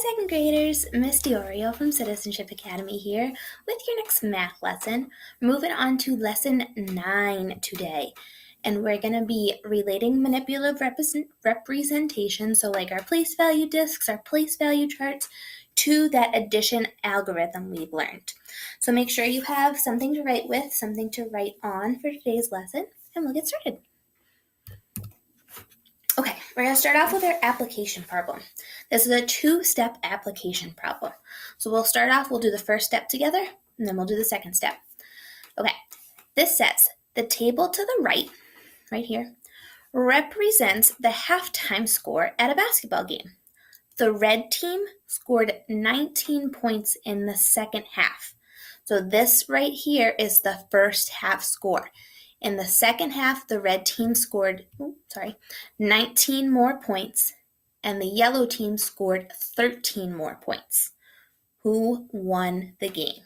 second graders, Miss Diorio from Citizenship Academy here with your next math lesson. Moving on to lesson 9 today. And we're going to be relating manipulative representation, so like our place value discs, our place value charts, to that addition algorithm we've learned. So make sure you have something to write with, something to write on for today's lesson, and we'll get started. Okay, we're going to start off with our application problem. This is a 2-step application problem. So we'll start off, we'll do the first step together, and then we'll do the second step. Okay, this says the table to the right here, represents the halftime score at a basketball game. The red team scored 19 points in the second half. So this right here is the first half score. In the second half, the red team scored 19 more points, and the yellow team scored 13 more points. Who won the game?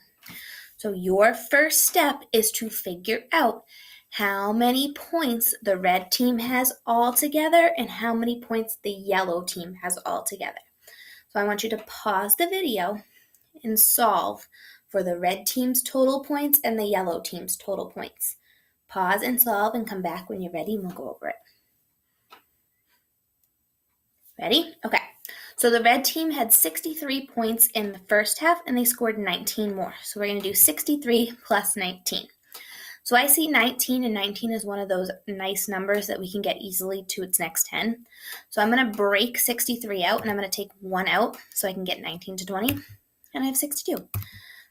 So your first step is to figure out how many points the red team has all together and how many points the yellow team has all together. So I want you to pause the video and solve for the red team's total points and the yellow team's total points. Pause and solve and come back when you're ready and we'll go over it. Ready? Okay. So the red team had 63 points in the first half and they scored 19 more. So we're going to do 63 plus 19. So I see 19, and 19 is one of those nice numbers that we can get easily to its next 10. So I'm going to break 63 out, and I'm going to take 1 out so I can get 19 to 20, and I have 62.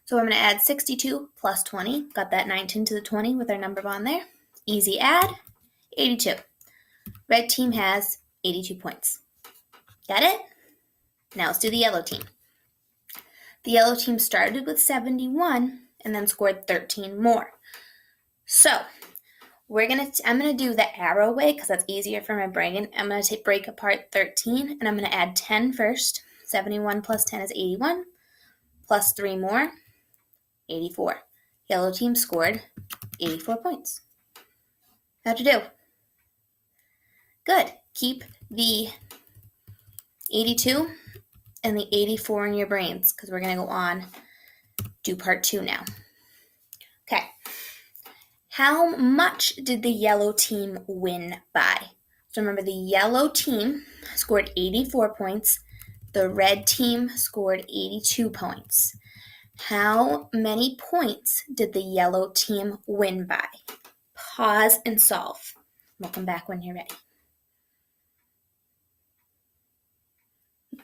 So I'm going to add 62 plus 20, got that 19 to the 20 with our number on there. Easy add, 82. Red team has 82 points. Got it? Now let's do the yellow team. The yellow team started with 71 and then scored 13 more. So I'm going to do the arrow way because that's easier for my brain. I'm going to break apart 13, and I'm going to add 10 first. 71 plus 10 is 81, plus 3 more, 84. Yellow team scored 84 points. How'd you do? Good. Keep the 82 and the 84 in your brains because we're going to go on, do part 2 now. Okay. How much did the yellow team win by? So remember, the yellow team scored 84 points. The red team scored 82 points. How many points did the yellow team win by? Pause and solve. We'll come back when you're ready.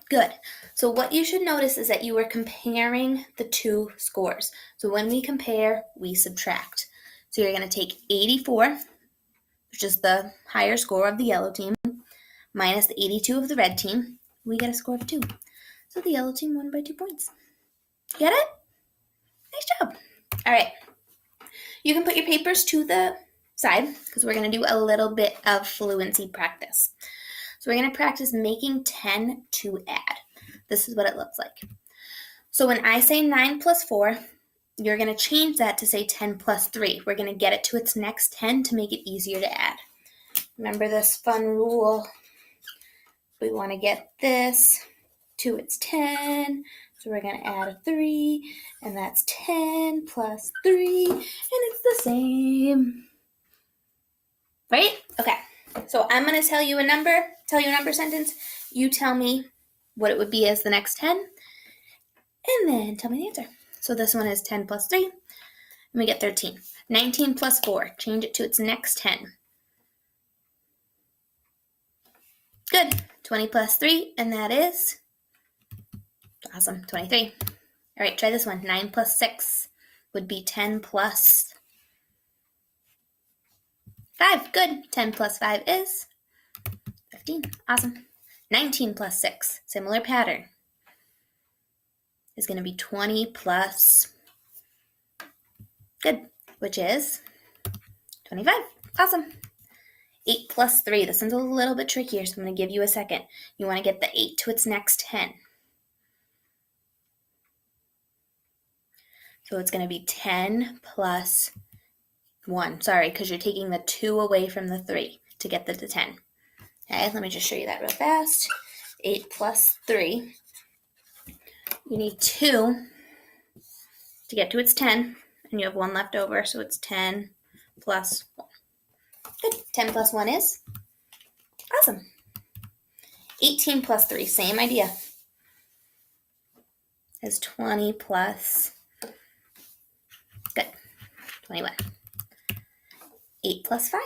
Good. So what you should notice is that you are comparing the two scores. So when we compare, we subtract. So you're going to take 84, which is the higher score of the yellow team, minus the 82 of the red team. We get a score of 2. So the yellow team won by 2 points. Get it? Nice job. All right. You can put your papers to the side because we're going to do a little bit of fluency practice. So we're going to practice making 10 to add. This is what it looks like. So when I say 9 plus 4, you're going to change that to say 10 plus 3. We're going to get it to its next 10 to make it easier to add. Remember this fun rule? We want to get this to its 10. So we're going to add a 3, and that's 10 plus 3, and it's the same. Right? Okay. So I'm going to tell you a number sentence. You tell me what it would be as the next 10, and then tell me the answer. So this one is 10 plus 3, and we get 13. 19 plus 4, change it to its next 10. Good. 20 plus 3, and that is, awesome, 23. All right, try this one. 9 plus 6 would be 10 plus 5. Good. 10 plus 5 is 15. Awesome. 19 plus 6, similar pattern, is going to be 20 plus, good, which is 25. Awesome. 8 plus 3. This one's a little bit trickier, so I'm going to give you a second. You want to get the 8 to its next 10. So it's going to be 10 plus 1. Sorry, because you're taking the 2 away from the 3 to get the 10. Okay, let me just show you that real fast. 8 plus 3 You need 2 to get to its 10, and you have 1 left over, so it's 10 plus 1. Good. 10 plus 1 is? Awesome. 18 plus 3, same idea, is 20 plus, good, 21. 8 plus 5.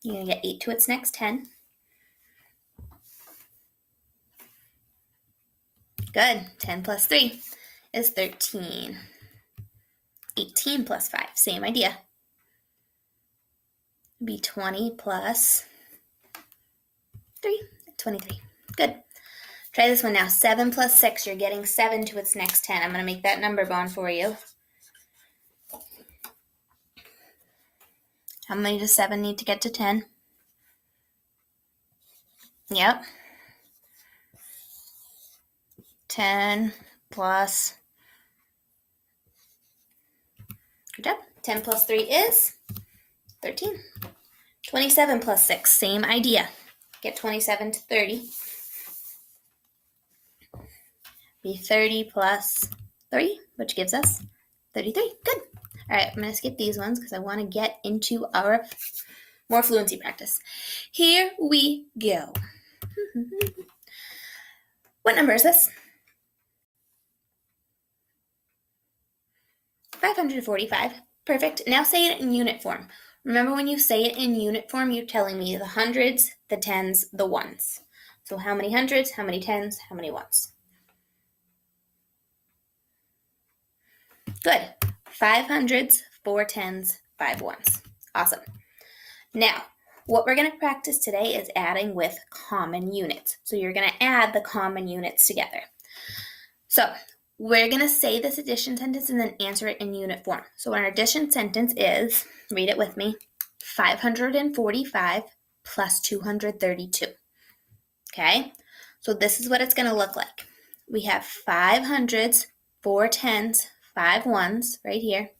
You're going to get 8 to its next 10. Good. 10 plus 3 is 13. 18 plus 5, same idea. Be 20 plus 3, 23. Good. Try this one now. 7 plus 6, you're getting 7 to its next 10. I'm going to make that number bond for you. How many does 7 need to get to 10? Yep. 10 plus, good job. 10 plus 3 is 13. 27 plus 6, same idea. Get 27 to 30. Be 30 plus 3, which gives us 33. Good. All right, I'm going to skip these ones because I want to get into our more fluency practice. Here we go. What number is this? 545. Perfect. Now say it in unit form. Remember, when you say it in unit form, you're telling me the hundreds, the tens, the ones. So how many hundreds, how many tens, how many ones? Good. 5 hundreds, 4 tens, 5 ones. Awesome. Now, what we're going to practice today is adding with common units. So you're going to add the common units together. So we're going to say this addition sentence and then answer it in unit form. So our addition sentence is, read it with me, 545 plus 232. Okay? So this is what it's going to look like. We have 5 hundreds, 4 tens, 5 ones right here,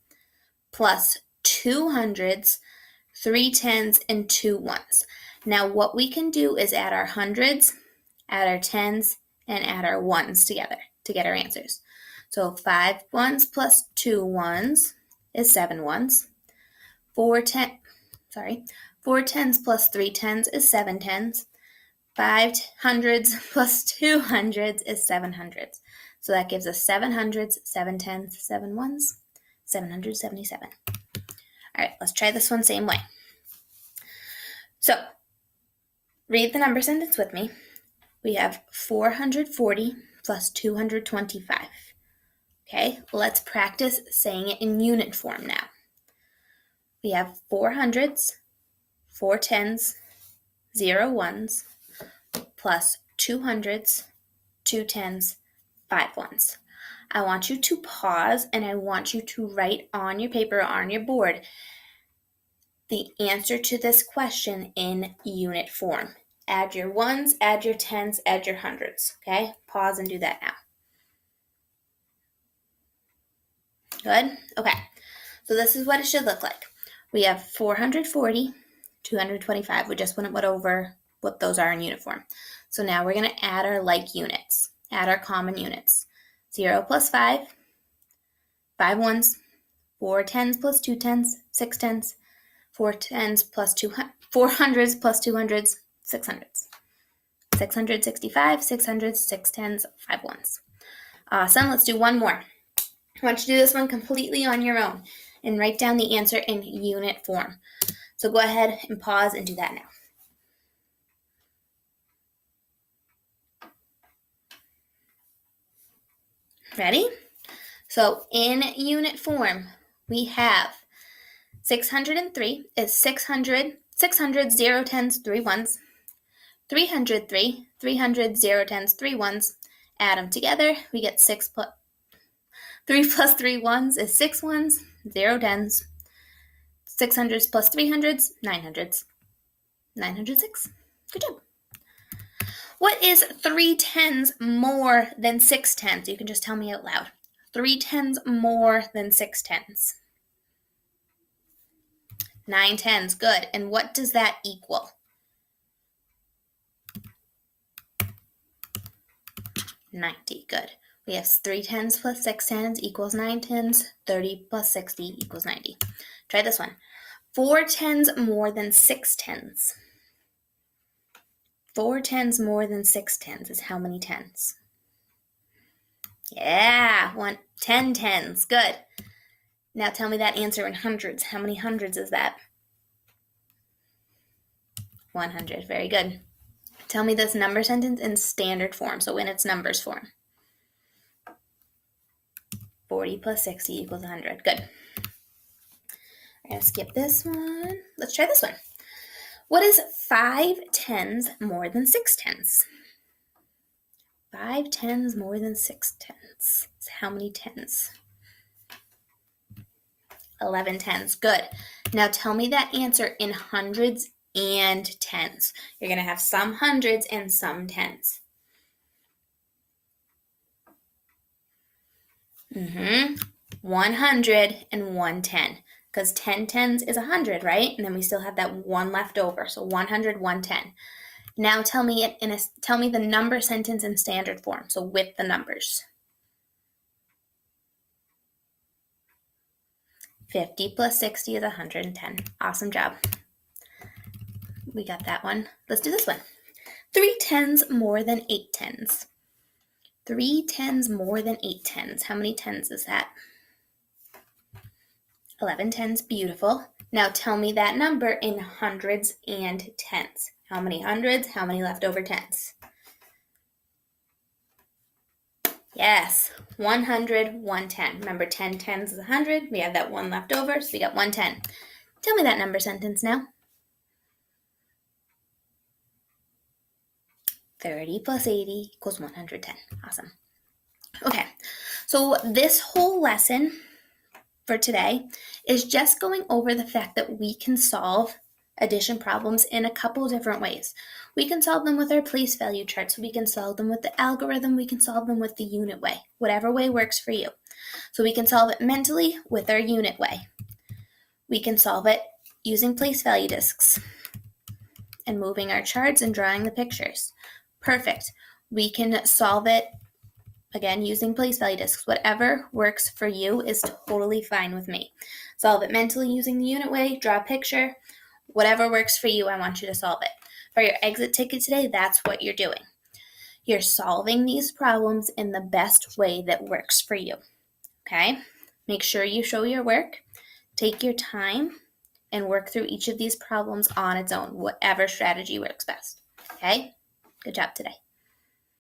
plus 2 hundreds, 3 tens, and 2 ones. Now what we can do is add our hundreds, add our tens, and add our ones together to get our answers. So 5 ones plus 2 ones is 7 ones. 4 tens plus 3 tens is 7 tens. 5 hundreds plus 2 hundreds is 7 hundreds. So that gives us 7 hundreds, 7 tens, 7 ones, 777. All right, let's try this one same way. So read the number sentence with me. We have 440 plus 225. Okay, let's practice saying it in unit form now. We have 4 hundreds, 4 tens, 0 ones, plus 2 hundreds, 2 tens, 5 ones. I want you to pause and I want you to write on your paper or on your board the answer to this question in unit form. Add your ones, add your tens, add your hundreds. Okay, pause and do that now. Good? Okay, so this is what it should look like. We have 440, 225. We just went over what those are in unit form. So now we're going to add our like units, add our common units. 0 plus 5, 5 ones, 4 tens plus 2 tens, 6 tens, 4 tens plus 4 hundreds plus 2 hundreds, 6 hundreds. 665, 600, 6 tens, 5 ones. Awesome. Let's do one more. I want you to do this one completely on your own and write down the answer in unit form. So go ahead and pause and do that now. Ready? So in unit form, we have 603 is 600, 0 tens, 3 ones. 303, 300, 0 tens, 3 ones. Add them together, we get 3 plus 3 ones is 6 ones, 0 tens. 600s plus 300s, 900s. 906. Good job. What is 3 tens more than 6 tens? You can just tell me out loud. 3 tens more than 6 tens. 9 tens. Good. And what does that equal? 90. Good. We have 3 tens plus 6 tens equals 9 tens. 30 plus 60 equals 90. Try this one. 4 tens more than 6 tens. 4 tens more than 6 tens is how many tens? Yeah, 10 tens. Good. Now tell me that answer in hundreds. How many hundreds is that? 100. Very good. Tell me this number sentence in standard form, so in its numbers form. 40 plus 60 equals 100. Good. I'm going to skip this one. Let's try this one. What is 5 tens more than 6 tens? 5 tens more than 6 tens. So how many tens? 11 tens. Good. Now tell me that answer in hundreds and tens. You're going to have some hundreds and some tens. 100 and 110. Because 10 tens is 100, right? And then we still have that 1 left over. So 100, 110. Now tell me the number sentence in standard form. So with the numbers. 50 plus 60 is 110. Awesome job. We got that one. Let's do this one. 3 tens more than 8 tens. 3 tens more than 8 tens. How many tens is that? 11 tens. Beautiful. Now tell me that number in hundreds and tens. How many hundreds? How many leftover tens? Yes, 100, 110. Remember, 10 tens is 100. We have that 1 left over, so we got 110. Tell me that number sentence now. 30 plus 80 equals 110. Awesome. Okay, so this whole lesson for today is just going over the fact that we can solve addition problems in a couple different ways. We can solve them with our place value charts. We can solve them with the algorithm. We can solve them with the unit way, whatever way works for you. So we can solve it mentally with our unit way. We can solve it using place value discs and moving our charts and drawing the pictures. Perfect. We can solve it again using place value discs. Whatever works for you is totally fine with me. Solve it mentally using the unit way, draw a picture. Whatever works for you, I want you to solve it. For your exit ticket today, that's what you're doing. You're solving these problems in the best way that works for you. Okay? Make sure you show your work. Take your time and work through each of these problems on its own, whatever strategy works best. Okay? Good job today.